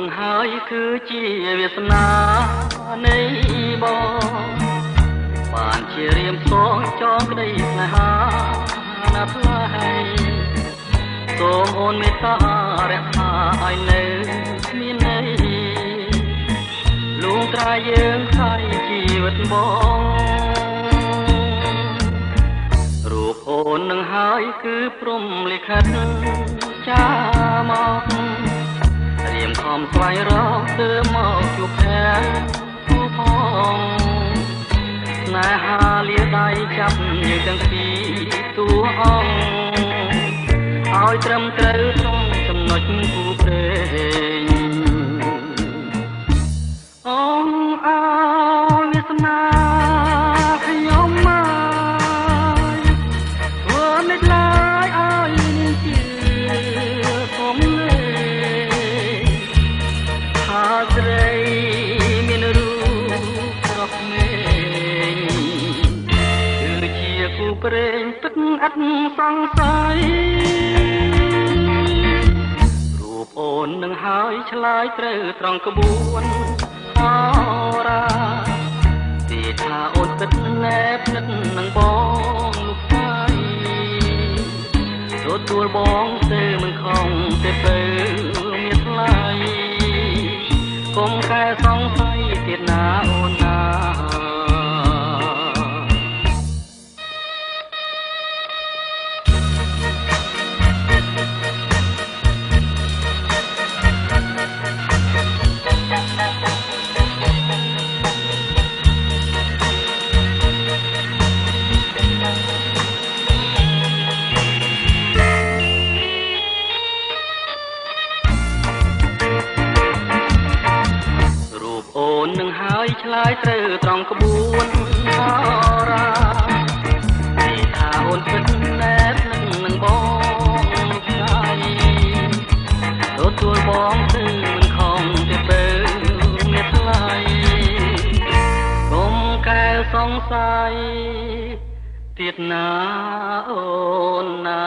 នឹងហើយគឺជាវាសនានៃបងបានជារៀមផងចងក្តីស្នេហាណាស់ថ្លៃសូមអូនមេត្តារក្សាឲ្យនៅមានន័យលួងត្រាយើងខ្សែជីវិតបងរូបអូននឹងហើយគឺព្រំលិខិតចាមករៀមខំស្វែងរកទៅមកជួបแพ้គូផងស្នេហាលាដៃចាប់យើងទាំងពីរតួអង្គឲ្យត្រឹមត្រូវក្នុងចំណុចគូព្រេងអូនអើយវាសនាខ្ញុំមកធ្វើមិនឡើយឲ្យនាងជាសុំលេថាស្រីមានរូបស្រស់មេងគឺជាគូព្រេងពិតឥតសង្ស័យរូបអូននឹងហើយឆ្លើយត្រូវត្រង់ក្បួនអរាទីថាអូនពិតណែបនិតនឹងបងលោកស្រីទទួលបងទៅមិនខំទេទៅមានថ្លៃកុំកែសង្ស័យទៀតណាអូនណានឹងហើយឆ្លើយត្រូវត្រង់ក្បួនអរាទីថាអូនពិតណែបនឹងបងស្រីទទួលបងទៅមិនខំទេទៅមានថ្លៃកុំកែសង្ស័យទៀតណាអូនណា